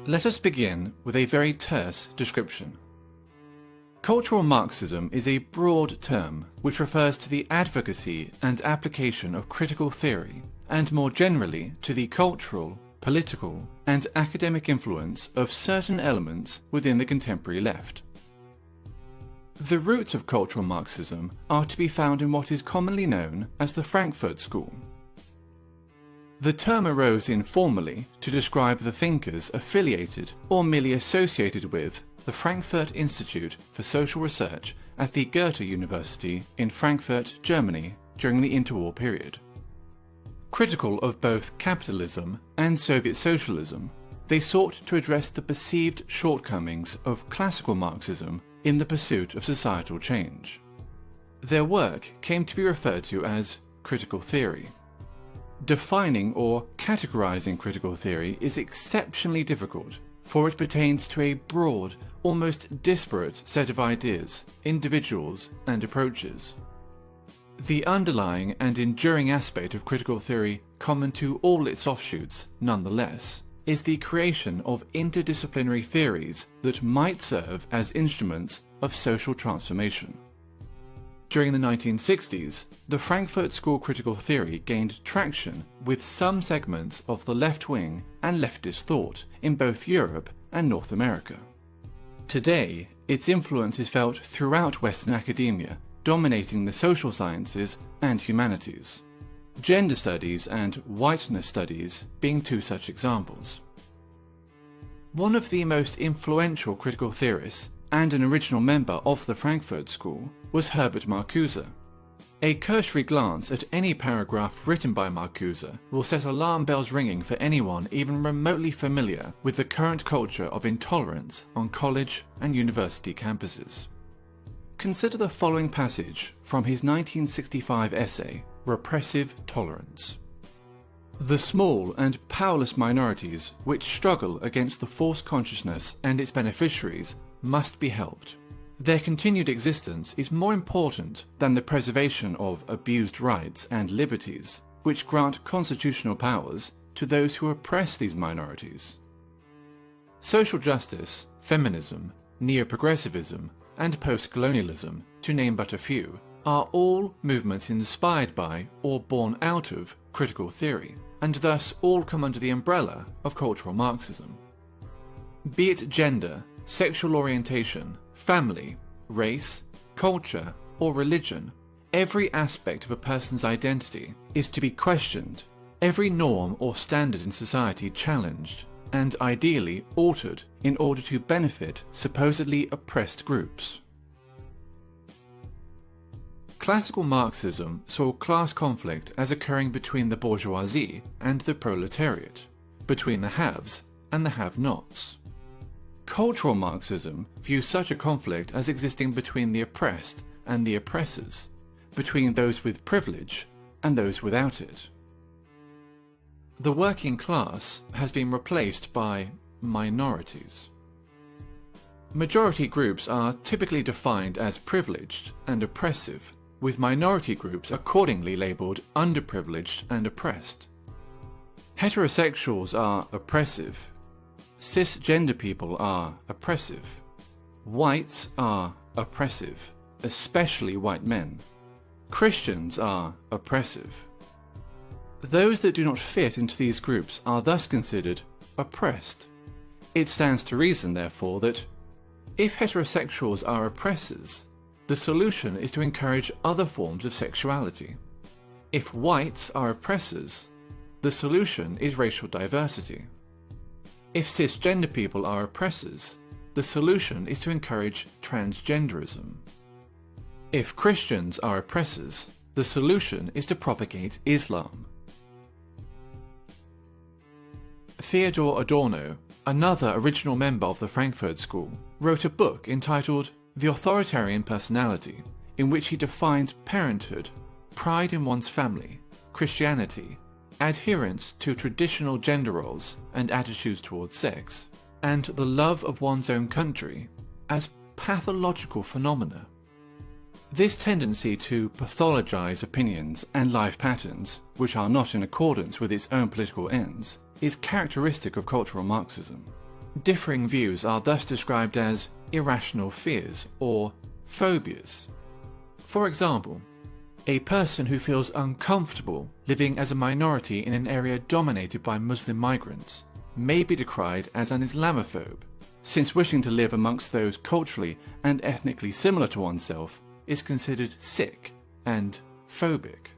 Let us begin with a very terse description. Cultural Marxism is a broad term which refers to the advocacy and application of critical theory, and more generally to the cultural, political, and academic influence of certain elements within the contemporary left. The roots of cultural Marxism are to be found in what is commonly known as the Frankfurt School. The term arose informally to describe the thinkers affiliated or merely associated with the Frankfurt Institute for Social Research at the Goethe University in Frankfurt, Germany during the interwar period. Critical of both capitalism and Soviet socialism, they sought to address the perceived shortcomings of classical Marxism in the pursuit of societal change. Their work came to be referred to as critical theory. Defining or categorizing critical theory is exceptionally difficult, for it pertains to a broad, almost disparate set of ideas, individuals, and approaches. The underlying and enduring aspect of critical theory, common to all its offshoots, nonetheless, is the creation of interdisciplinary theories that might serve as instruments of social transformation. During the 1960s, the Frankfurt School critical theory gained traction with some segments of the left-wing and leftist thought in both Europe and North America. Today, its influence is felt throughout Western academia, dominating the social sciences and humanities. Gender studies and whiteness studies being two such examples. One of the most influential critical theorists and an original member of the Frankfurt School was Herbert Marcuse. A cursory glance at any paragraph written by Marcuse will set alarm bells ringing for anyone even remotely familiar with the current culture of intolerance on college and university campuses. Consider the following passage from his 1965 essay, Repressive Tolerance. The small and powerless minorities which struggle against the false consciousness and its beneficiaries must be helped. Their continued existence is more important than the preservation of abused rights and liberties, which grant constitutional powers to those who oppress these minorities. Social justice, feminism, neo-progressivism, and post-colonialism, to name but a few, are all movements inspired by or born out of critical theory, and thus all come under the umbrella of cultural Marxism. Be it gender, sexual orientation, family, race, culture, or religion, every aspect of a person's identity is to be questioned, every norm or standard in society challenged, and ideally altered in order to benefit supposedly oppressed groups. Classical Marxism saw class conflict as occurring between the bourgeoisie and the proletariat, between the haves and the have-nots. Cultural Marxism views such a conflict as existing between the oppressed and the oppressors, between those with privilege and those without it. The working class has been replaced by minorities. Majority groups are typically defined as privileged and oppressive, with minority groups accordingly labelled underprivileged and oppressed. Heterosexuals are oppressive. Cisgender people are oppressive. Whites are oppressive, especially white men. Christians are oppressive. Those that do not fit into these groups are thus considered oppressed. It stands to reason, therefore, that if heterosexuals are oppressors, the solution is to encourage other forms of sexuality. If whites are oppressors, the solution is racial diversity. If cisgender people are oppressors, the solution is to encourage transgenderism. If Christians are oppressors, the solution is to propagate Islam. Theodor Adorno, another original member of the Frankfurt School, wrote a book entitled The Authoritarian Personality, in which he defines parenthood, pride in one's family, Christianity, adherence to traditional gender roles and attitudes towards sex, and the love of one's own country as pathological phenomena. This tendency to pathologize opinions and life patterns, which are not in accordance with its own political ends, is characteristic of cultural Marxism. Differing views are thus described as irrational fears or phobias. For example, a person who feels uncomfortable living as a minority in an area dominated by Muslim migrants may be decried as an Islamophobe, since wishing to live amongst those culturally and ethnically similar to oneself is considered sick and phobic.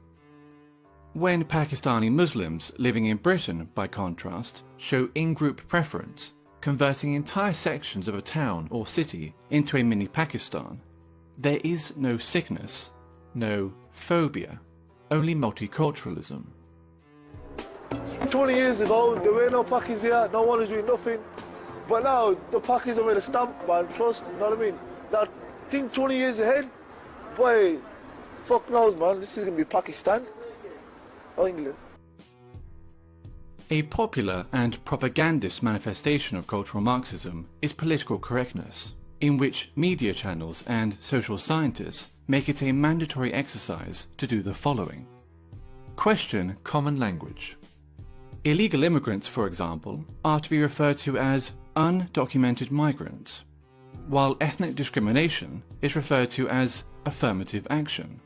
When Pakistani Muslims living in Britain, by contrast, show in-group preference, converting entire sections of a town or city into a mini Pakistan, there is no sickness, no phobia, only multiculturalism. 20 years ago, there were no Pakis here, no one was doing nothing. But now, the Pakis have made a stamp, man, trust, you know what I mean? Now, think 20 years ahead, boy, fuck knows, man, this is going to be Pakistan or England. A popular and propagandist manifestation of cultural Marxism is political correctness, in which media channels and social scientists make it a mandatory exercise to do the following. Question common language. Illegal immigrants, for example, are to be referred to as undocumented migrants, while ethnic discrimination is referred to as affirmative action.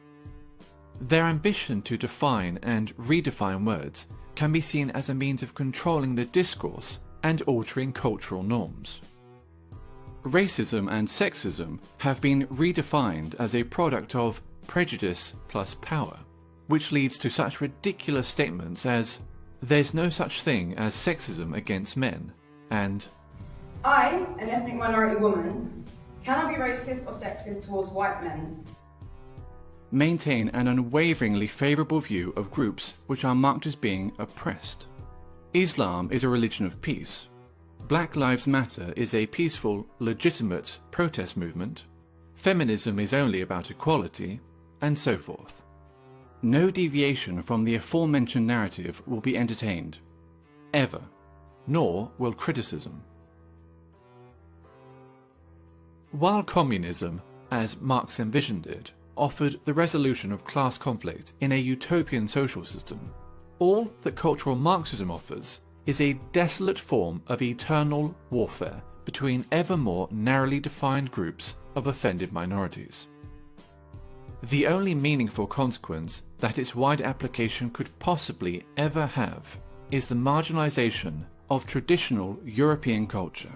Their ambition to define and redefine words can be seen as a means of controlling the discourse and altering cultural norms. Racism and sexism have been redefined as a product of prejudice plus power, which leads to such ridiculous statements as, "There's no such thing as sexism against men," and I, an ethnic minority woman, cannot be racist or sexist towards white men. Maintain an unwaveringly favourable view of groups which are marked as being oppressed. Islam is a religion of peace. Black Lives Matter is a peaceful, legitimate protest movement. Feminism is only about equality, and so forth. No deviation from the aforementioned narrative will be entertained, ever, nor will criticism. While communism, as Marx envisioned it, offered the resolution of class conflict in a utopian social system, all that cultural Marxism offers is a desolate form of eternal warfare between ever more narrowly defined groups of offended minorities. The only meaningful consequence that its wide application could possibly ever have is the marginalization of traditional European culture.